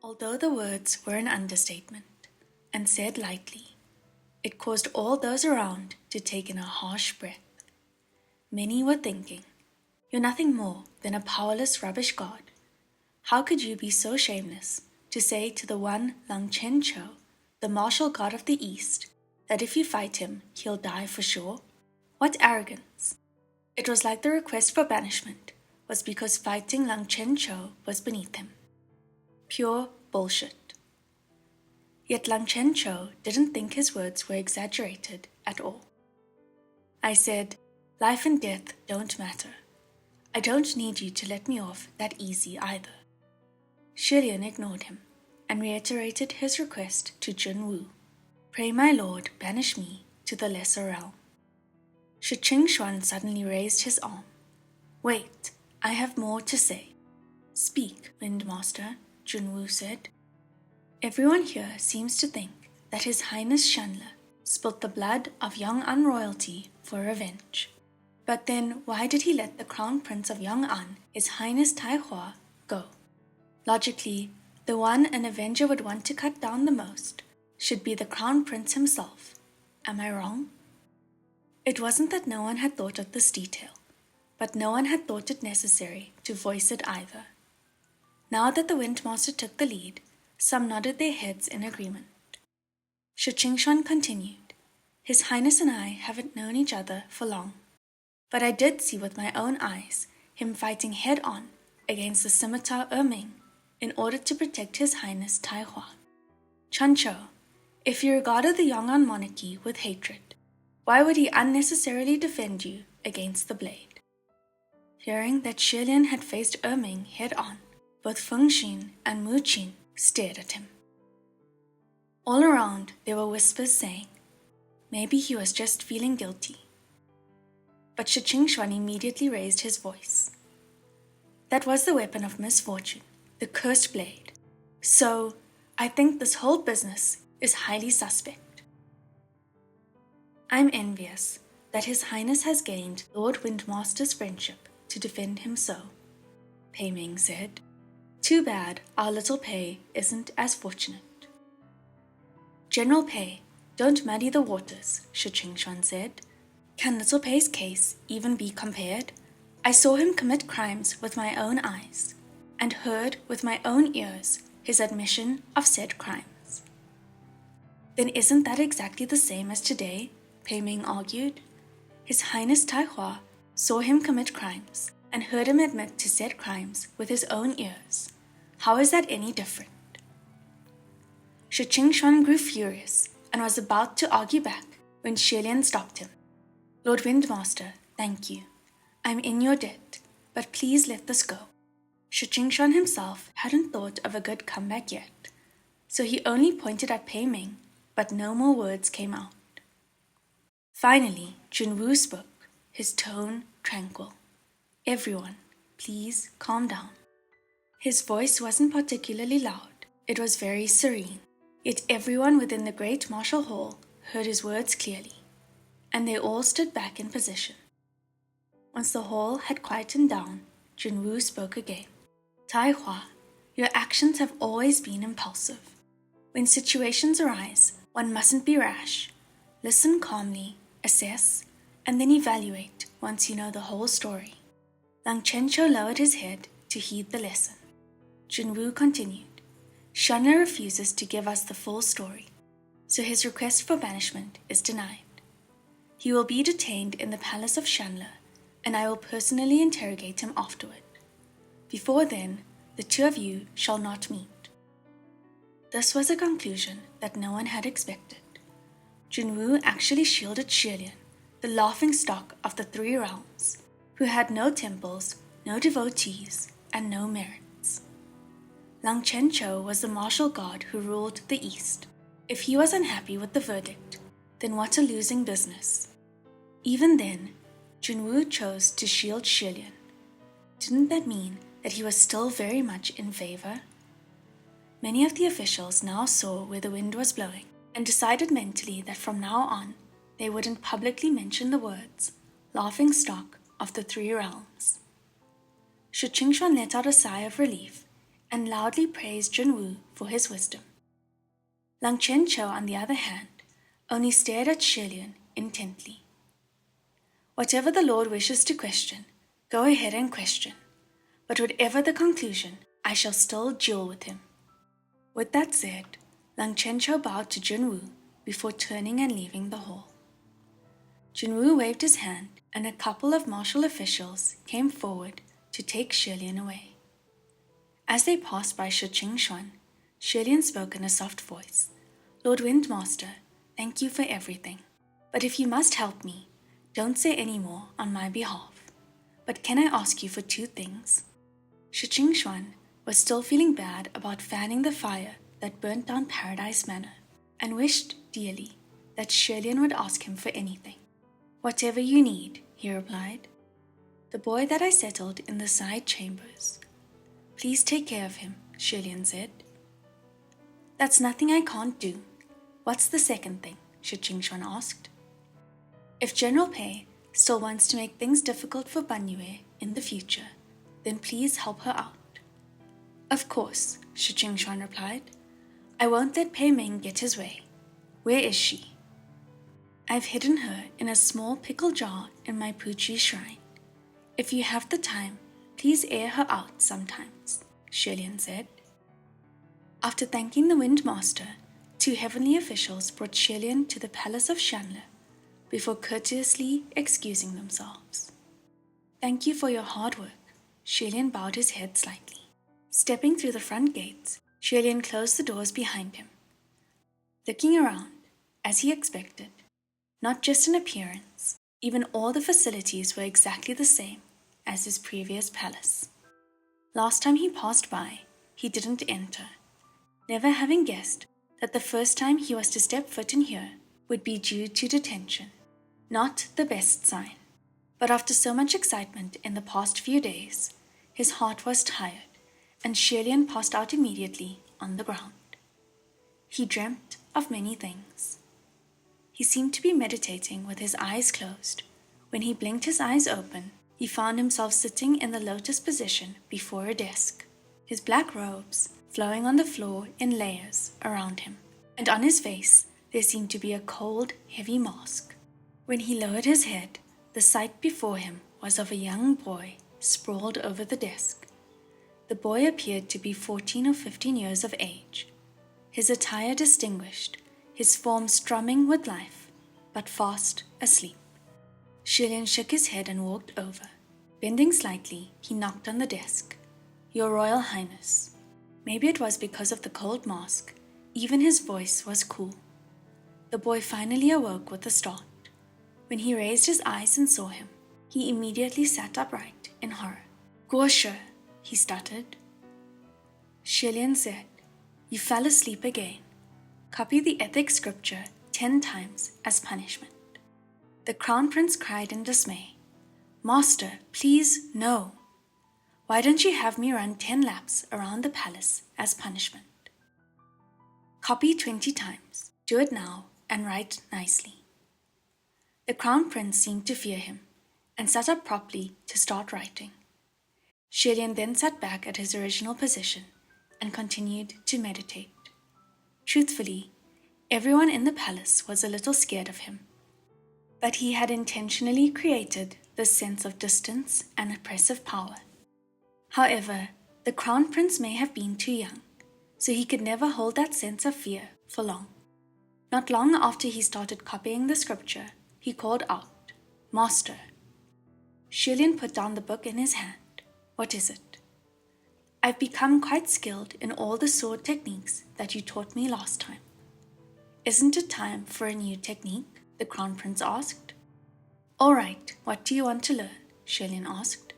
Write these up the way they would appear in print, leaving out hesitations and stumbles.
Although the words were an understatement, and said lightly, it caused all those around to take in a harsh breath. Many were thinking, "You're nothing more than a powerless rubbish god. How could you be so shameless to say to the one Lang Chen Cho, the martial god of the East, that if you fight him, he'll die for sure? What arrogance!" It was like the request for banishment was because fighting Lang Chen Cho was beneath him. Pure bullshit. Yet Lang Chen Cho didn't think his words were exaggerated at all. I said, "Life and death don't matter. I don't need you to let me off that easy either." Xuan ignored him and reiterated his request to Jun, "Pray my lord banish me to the lesser realm." Xuan suddenly raised his arm. "Wait, I have more to say." "Speak, Windmaster," Jun said. "Everyone here seems to think that His Highness Shanle spilt the blood of Yong'an royalty for revenge. But then why did he let the Crown Prince of Yong'an, His Highness Tai Hua, go? Logically, the one an avenger would want to cut down the most should be the Crown Prince himself. Am I wrong?" It wasn't that no one had thought of this detail, but no one had thought it necessary to voice it either. Now that the Windmaster took the lead, some nodded their heads in agreement. Xuan continued, "His Highness and I haven't known each other for long, but I did see with my own eyes him fighting head-on against the scimitar Erming in order to protect His Highness Tai Hua. Chancho, if you regarded the Yong'an monarchy with hatred, why would he unnecessarily defend you against the blade?" Hearing that Xuan had faced Erming head-on, both Feng Xin and Mu Qin stared at him. All around there were whispers saying, maybe he was just feeling guilty. But Xuan immediately raised his voice. "That was the weapon of misfortune, the cursed blade. So, I think this whole business is highly suspect." "I'm envious that His Highness has gained Lord Windmaster's friendship to defend him so," Pei Ming said. "Too bad our little Pei isn't as fortunate." "General Pei, don't muddy the waters," Xuan said. "Can little Pei's case even be compared? I saw him commit crimes with my own eyes, and heard with my own ears his admission of said crimes." "Then isn't that exactly the same as today?" Pei Ming argued. "His Highness Tai Hua saw him commit crimes and heard him admit to said crimes with his own ears. How is that any different?" Xuan grew furious and was about to argue back when Xuan stopped him. "Lord Windmaster, thank you. I'm in your debt, but please let this go." Xuan himself hadn't thought of a good comeback yet, so he only pointed at Pei Ming, but no more words came out. Finally, Jun spoke, his tone tranquil. "Everyone, please calm down." His voice wasn't particularly loud, it was very serene, yet everyone within the great martial hall heard his words clearly, and they all stood back in position. Once the hall had quietened down, Jun spoke again. "Tai Hua, your actions have always been impulsive. When situations arise, one mustn't be rash. Listen calmly, assess, and then evaluate once you know the whole story." Lang Chen Cho lowered his head to heed the lesson. Jun continued, "Shanle refuses to give us the full story, so his request for banishment is denied. He will be detained in the palace of Shanle, and I will personally interrogate him afterward. Before then, the two of you shall not meet." This was a conclusion that no one had expected. Jun actually shielded Xuan, the laughingstock of the three realms, who had no temples, no devotees, and no merits. Lang Chen Cho was the martial god who ruled the East. If he was unhappy with the verdict, then what a losing business. Even then, Jun chose to shield Xuan. Didn't that mean that he was still very much in favor? Many of the officials now saw where the wind was blowing and decided mentally that from now on, they wouldn't publicly mention the words, laughingstock of the three realms. Xuan let out a sigh of relief and loudly praised Junwu for his wisdom. Lang Chencho, on the other hand, only stared at Shilian intently. Whatever the Lord wishes to question, go ahead and question, but whatever the conclusion, I shall still duel with him. With that said, Lang Chencho bowed to Junwu before turning and leaving the hall. Junwu waved his hand, and a couple of martial officials came forward to take Shilian away. As they passed by Xuan, Shilian spoke in a soft voice. Lord Windmaster, thank you for everything. But if you must help me, don't say any more on my behalf. But can I ask you for 2 things? Xuan was still feeling bad about fanning the fire that burnt down Paradise Manor, and wished dearly that Shilian would ask him for anything. Whatever you need, he replied. The boy that I settled in the side chambers. Please take care of him, Shilian said. That's nothing I can't do. What's the second thing? Xuan asked. If General Pei still wants to make things difficult for Banyue in the future, then please help her out. Of course, Xuan replied. I won't let Pei Ming get his way. Where is she? I've hidden her in a small pickle jar in my Puchi shrine. If you have the time, please air her out sometimes, Shilian said. After thanking the Windmaster, 2 heavenly officials brought Shilian to the palace of Shanle before courteously excusing themselves. Thank you for your hard work. Shilian bowed his head slightly. Stepping through the front gates, Shilian closed the doors behind him. Looking around, as he expected, not just in appearance, even all the facilities were exactly the same as his previous palace. Last time he passed by, he didn't enter, never having guessed that the first time he was to step foot in here would be due to detention. Not the best sign. But after so much excitement in the past few days, his heart was tired, and Shilian passed out immediately on the ground. He dreamt of many things. He seemed to be meditating with his eyes closed. When he blinked his eyes open, he found himself sitting in the lotus position before a desk, his black robes flowing on the floor in layers around him, and on his face there seemed to be a cold, heavy mask. When he lowered his head, the sight before him was of a young boy sprawled over the desk. The boy appeared to be 14 or 15 years of age, his attire distinguished, his form strumming with life, but fast asleep. Shilian shook his head and walked over. Bending slightly, he knocked on the desk. Your Royal Highness. Maybe it was because of the cold mask, even his voice was cool. The boy finally awoke with a start. When he raised his eyes and saw him, he immediately sat upright in horror. Goshe, he stuttered. Shilian said, You fell asleep again. Copy the ethic scripture 10 times as punishment. The Crown Prince cried in dismay. Master, please, no. Why don't you have me run 10 laps around the palace as punishment? Copy 20 times. Do it now and write nicely. The Crown Prince seemed to fear him and sat up properly to start writing. Shilian then sat back at his original position and continued to meditate. Truthfully, everyone in the palace was a little scared of him, but he had intentionally created this sense of distance and oppressive power. However, the Crown Prince may have been too young, so he could never hold that sense of fear for long. Not long after he started copying the scripture, he called out, Master. Shilian put down the book in his hand. What is it? I've become quite skilled in all the sword techniques that you taught me last time. Isn't it time for a new technique? The Crown Prince asked. All right, what do you want to learn? Shilian asked.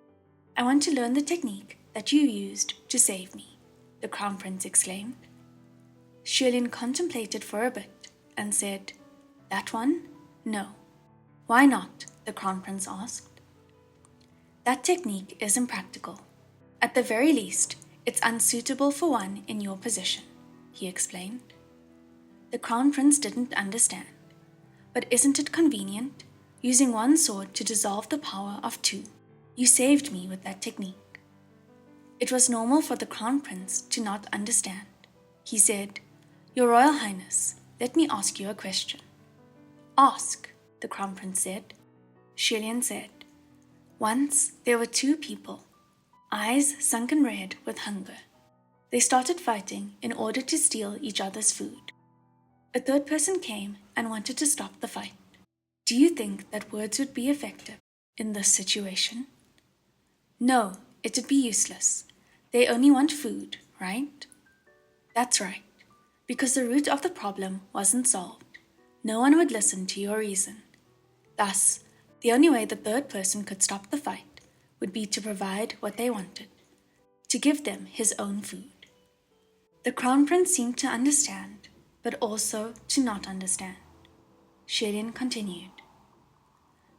I want to learn the technique that you used to save me, the Crown Prince exclaimed. Shilian contemplated for a bit and said, That one? No. Why not? The Crown Prince asked. That technique is impractical. At the very least, it's unsuitable for one in your position, he explained. The Crown Prince didn't understand. But isn't it convenient, using one sword to dissolve the power of 2? You saved me with that technique. It was normal for the Crown Prince to not understand. He said, "Your Royal Highness, let me ask you a question." "Ask," the Crown Prince said. Xuan said, "Once there were two people, eyes sunken red with hunger. They started fighting in order to steal each other's food. A third person came and wanted to stop the fight. Do you think that words would be effective in this situation?" "No, it would be useless. They only want food, right?" "That's right, because the root of the problem wasn't solved. No one would listen to your reason. Thus, the only way the third person could stop the fight would be to provide what they wanted, to give them his own food." The Crown Prince seemed to understand, but also to not understand. Xuan continued,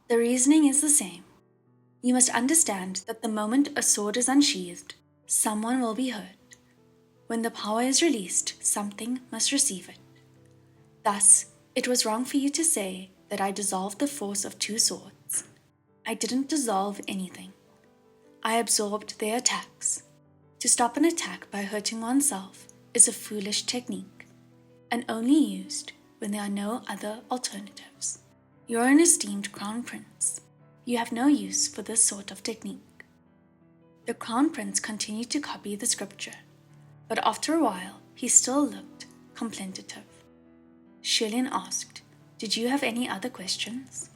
"The reasoning is the same. You must understand that the moment a sword is unsheathed, someone will be hurt. When the power is released, something must receive it. Thus, it was wrong for you to say that I dissolved the force of two swords. I didn't dissolve anything. I absorbed their attacks. To stop an attack by hurting oneself is a foolish technique, and only used when there are no other alternatives. You're an esteemed Crown Prince. You have no use for this sort of technique." The Crown Prince continued to copy the scripture, but after a while he still looked contemplative. Xuan asked, "Did you have any other questions?"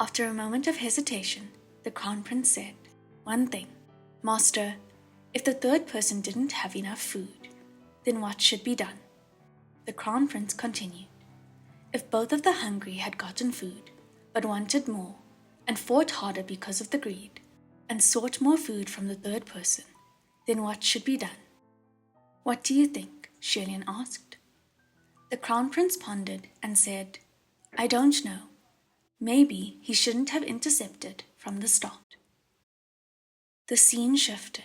After a moment of hesitation, the Crown Prince said, "One thing. Master, if the third person didn't have enough food, then what should be done?" The Crown Prince continued, "If both of the hungry had gotten food, but wanted more, and fought harder because of the greed, and sought more food from the third person, then what should be done?" "What do you think?" Xuan asked. The Crown Prince pondered and said, "I don't know. Maybe he shouldn't have intercepted from the start." The scene shifted.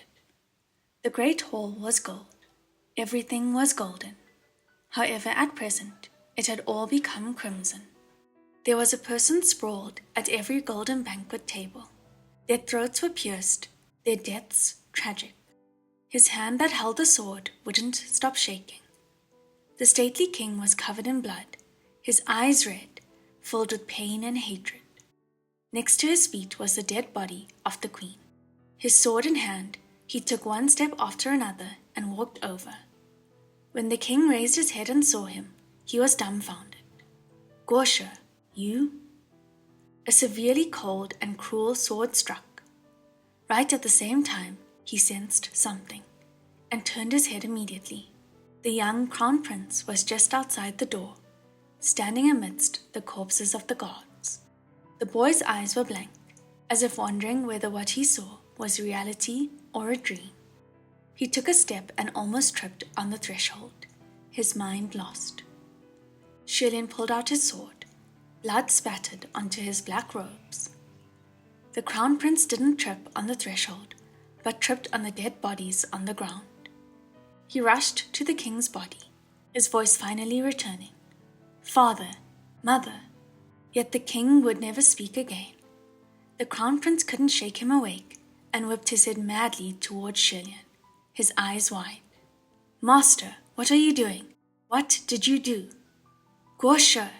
The great hall was gold. Everything was golden. However, at present, it had all become crimson. There was a person sprawled at every golden banquet table. Their throats were pierced, their deaths tragic. His hand that held the sword wouldn't stop shaking. The stately king was covered in blood, his eyes red, filled with pain and hatred. Next to his feet was the dead body of the queen. His sword in hand, he took one step after another and walked over. When the king raised his head and saw him, he was dumbfounded. "Gosha, you?" A severely cold and cruel sword struck. Right at the same time, he sensed something, and turned his head immediately. The young Crown Prince was just outside the door, standing amidst the corpses of the guards. The boy's eyes were blank, as if wondering whether what he saw was reality or a dream. He took a step and almost tripped on the threshold, his mind lost. Xuan pulled out his sword. Blood spattered onto his black robes. The Crown Prince didn't trip on the threshold, but tripped on the dead bodies on the ground. He rushed to the king's body, his voice finally returning. "Father, mother." Yet the king would never speak again. The Crown Prince couldn't shake him awake, and whipped his head madly towards Xuan, his eyes wide. "Master, what are you doing? What did you do?" "Gosha!"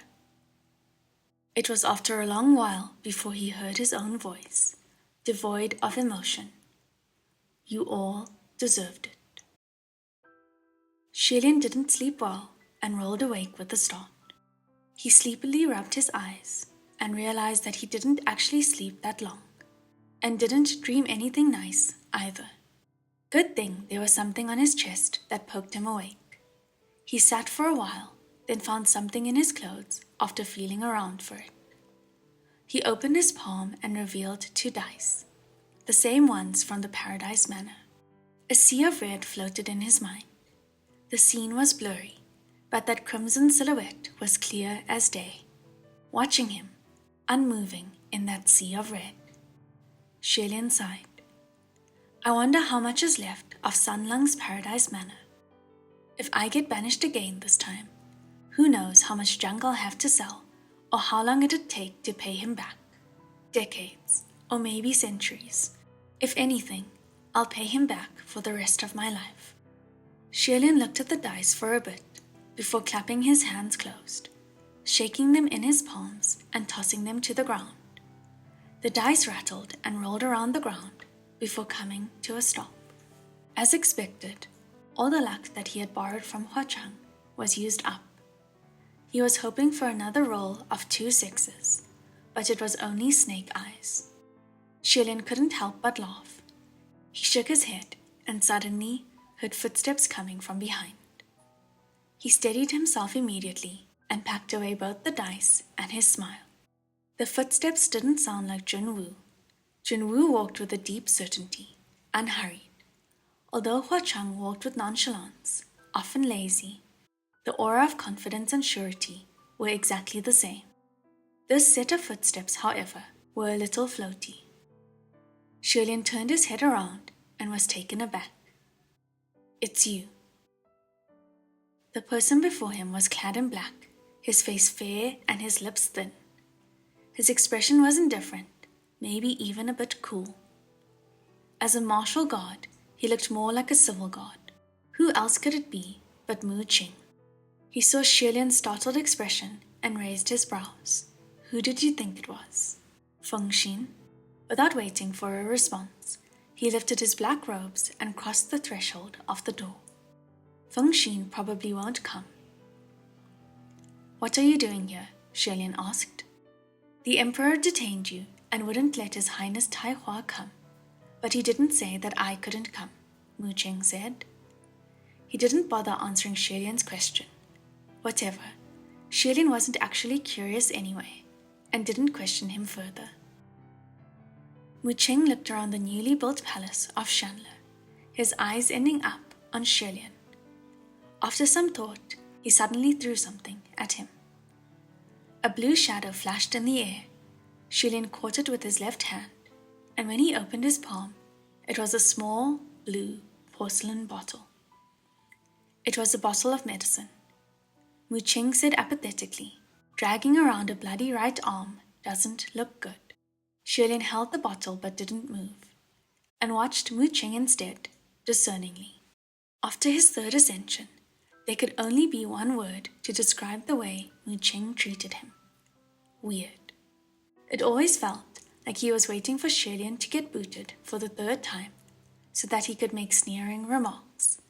It was after a long while before he heard his own voice, devoid of emotion. "You all deserved it." Xuan didn't sleep well and rolled awake with a start. He sleepily rubbed his eyes and realized that he didn't actually sleep that long, and didn't dream anything nice either. Good thing there was something on his chest that poked him awake. He sat for a while, then found something in his clothes after feeling around for it. He opened his palm and revealed 2 dice, the same ones from the Paradise Manor. A sea of red floated in his mind. The scene was blurry, but that crimson silhouette was clear as day, watching him, unmoving in that sea of red. Xuan sighed. "I wonder how much is left of Sunlung's Paradise Manor. If I get banished again this time, who knows how much junk I'll have to sell, or how long it'd take to pay him back. Decades, or maybe centuries. If anything, I'll pay him back for the rest of my life. Xuan looked at the dice for a bit before clapping his hands closed, shaking them in his palms and tossing them to the ground. The dice rattled and rolled around the ground before coming to a stop. As expected, all the luck that he had borrowed from Huachang was used up. He was hoping for another roll of 2 6s, but it was only snake eyes. Xuan couldn't help but laugh. He shook his head and suddenly heard footsteps coming from behind. He steadied himself immediately and packed away both the dice and his smile. The footsteps didn't sound like Junwu. Junwu walked with a deep certainty, unhurried. Although Huachang walked with nonchalance, often lazy, the aura of confidence and surety were exactly the same. This set of footsteps, however, were a little floaty. Xuan turned his head around and was taken aback. "It's you." The person before him was clad in black, his face fair and his lips thin. His expression was indifferent, maybe even a bit cool. As a martial guard, he looked more like a civil guard. Who else could it be but Mu Qing? He saw Xuan's startled expression and raised his brows. Who did you think it was? Feng Xin? Without waiting for a response, he lifted his black robes and crossed the threshold of the door. Feng Xin probably won't come. "What are you doing here?" Xuan asked. "The emperor detained you and wouldn't let His Highness Tai Hua come, but he didn't say that I couldn't come," Mu Qing said. He didn't bother answering Xuan's question. Whatever, Xuan wasn't actually curious anyway, and didn't question him further. Mu Qing looked around the newly built palace of Shanle, his eyes ending up on Xuan. After some thought, he suddenly threw something at him. A blue shadow flashed in the air. Xuan caught it with his left hand, and when he opened his palm, it was a small, blue porcelain bottle. It was a bottle of medicine. Mu Qing said apathetically, "Dragging around a bloody right arm doesn't look good." Xuan held the bottle but didn't move, and watched Mu Qing instead, discerningly. After his third ascension, there could only be one word to describe the way Mu Qing treated him. Weird. It always felt like he was waiting for Xuan to get booted for the 3rd time, so that he could make sneering remarks.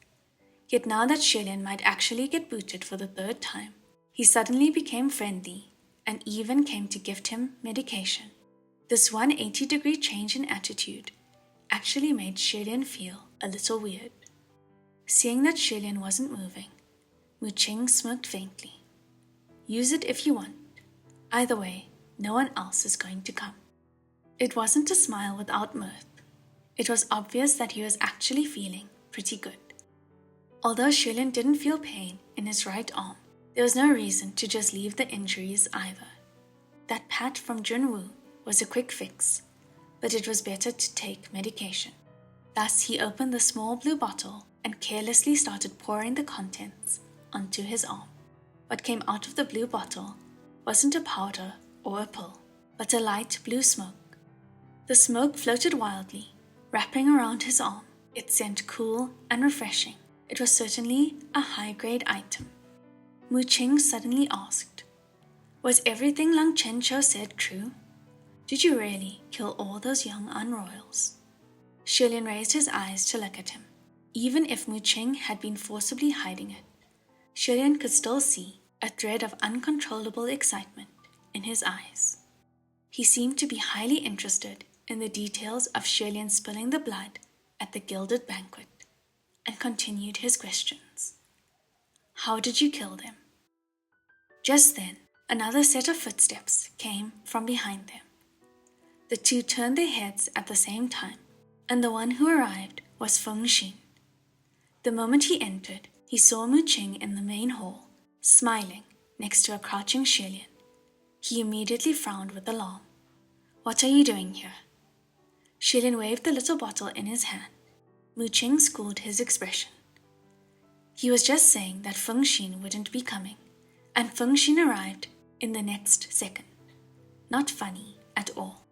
Yet now that Xuan might actually get booted for the 3rd time, he suddenly became friendly and even came to gift him medication. This 180-degree change in attitude actually made Xuan feel a little weird. Seeing that Xuan wasn't moving, Mu Qing smirked faintly. "Use it if you want. Either way, no one else is going to come." It wasn't a smile without mirth. It was obvious that he was actually feeling pretty good. Although Xuan didn't feel pain in his right arm, there was no reason to just leave the injuries either. That pat from Junwu was a quick fix, but it was better to take medication. Thus, he opened the small blue bottle and carelessly started pouring the contents onto his arm. What came out of the blue bottle wasn't a powder or a pill, but a light blue smoke. The smoke floated wildly, wrapping around his arm. It sent cool and refreshing. It was certainly a high-grade item. Mu Qing suddenly asked, "Was everything Lang Chencho said true? Did you really kill all those young unroyals?" Xuan raised his eyes to look at him. Even if Mu Qing had been forcibly hiding it, Xuan could still see a thread of uncontrollable excitement in his eyes. He seemed to be highly interested in the details of Xuan spilling the blood at the gilded banquet, and continued his questions. "How did you kill them?" Just then, another set of footsteps came from behind them. The two turned their heads at the same time, and the one who arrived was Feng Xin. The moment he entered, he saw Mu Qing in the main hall, smiling next to a crouching Xuan. He immediately frowned with alarm. "What are you doing here?" Xuan waved the little bottle in his hand. Mu Qing schooled his expression. He was just saying that Feng Xin wouldn't be coming, and Feng Xin arrived in the next second. Not funny at all.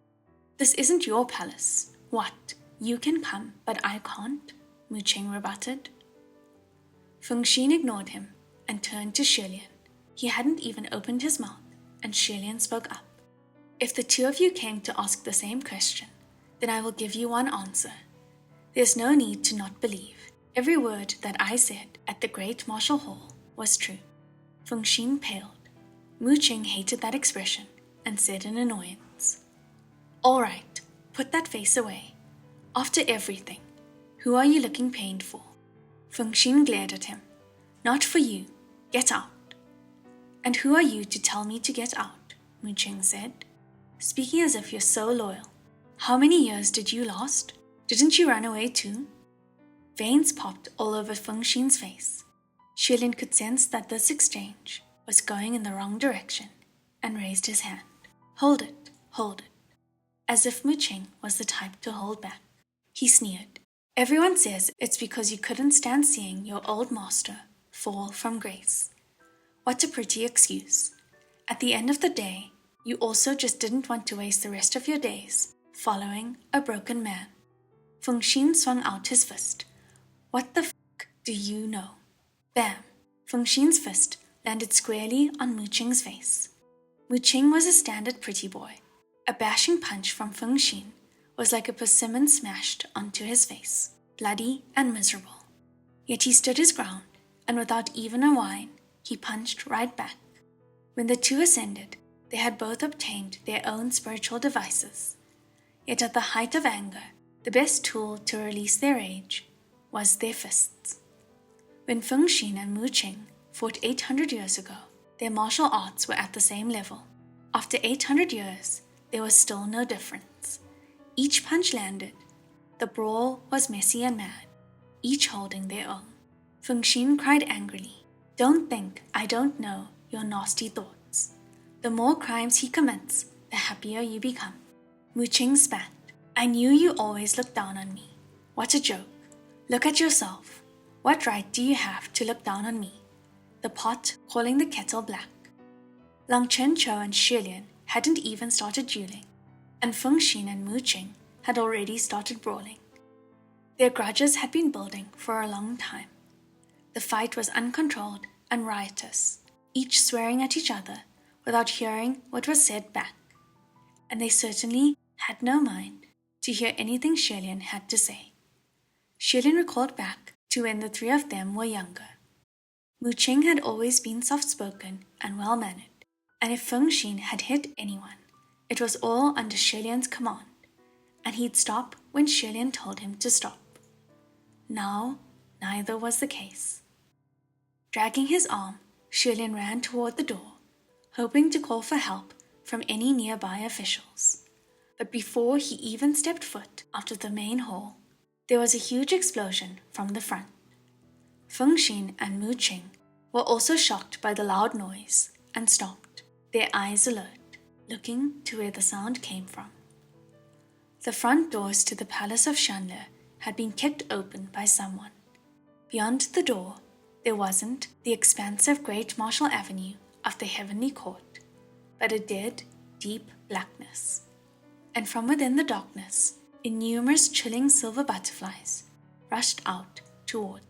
"This isn't your palace. What, You can come, but I can't, Mu Qing rebutted. Feng Xin ignored him and turned to Xuan. He hadn't even opened his mouth, and Xuan spoke up. If the two of you came to ask the same question, then I will give you one answer. There's no need to not believe. Every word that I said at the Great Martial Hall was true. Feng Xin paled. Mu Qing hated that expression and said in annoyance, All right, put that face away. After everything, who are you looking pained for? Feng Xin glared at him. Not for you. Get out. And who are you to tell me to get out? Mu Qing said, speaking as if you're so loyal. How many years did you last? Didn't you run away too? Veins popped all over Feng Xin's face. Xuan could sense that this exchange was going in the wrong direction and raised his hand. Hold it, as if Mu Qing was the type to hold back. He sneered. Everyone says it's because you couldn't stand seeing your old master fall from grace. What a pretty excuse. At the end of the day, you also just didn't want to waste the rest of your days following a broken man. Feng Xin swung out his fist. What the f*** do you know? Bam! Feng Xin's fist landed squarely on Mu Qing's face. Mu Qing was a standard pretty boy. A bashing punch from Feng Xin was like a persimmon smashed onto his face, bloody and miserable. Yet he stood his ground, and without even a whine, he punched right back. When the two ascended, they had both obtained their own spiritual devices. Yet at the height of anger, the best tool to release their rage was their fists. When Feng Xin and Mu Qing fought 800 years ago, their martial arts were at the same level. After 800 years, there was still no difference. Each punch landed. The brawl was messy and mad, each holding their own. Feng Xin cried angrily, Don't think I don't know your nasty thoughts. The more crimes he commits, the happier you become. Mu Qing spat. I knew you always looked down on me. What a joke. Look at yourself. What right do you have to look down on me? The pot calling the kettle black. Lang Chen Chou and Xuan hadn't even started dueling, and Feng Xin and Mu Qing had already started brawling. Their grudges had been building for a long time. The fight was uncontrolled and riotous, each swearing at each other without hearing what was said back, and they certainly had no mind to hear anything Xuan had to say. Xuan recalled back to when the three of them were younger. Mu Qing had always been soft-spoken and well-mannered, and if Feng Xin had hit anyone, it was all under Xuan's command, and he'd stop when Xuan told him to stop. Now, neither was the case. Dragging his arm, Xuan ran toward the door, hoping to call for help from any nearby officials. But before he even stepped foot out of the main hall, there was a huge explosion from the front. Feng Xin and Mu Qing were also shocked by the loud noise and stopped, their eyes alert, looking to where the sound came from. The front doors to the palace of Shanle had been kicked open by someone. Beyond the door, there wasn't the expansive great martial avenue of the heavenly court, but a dead, deep blackness. And from within the darkness, innumerous chilling silver butterflies rushed out toward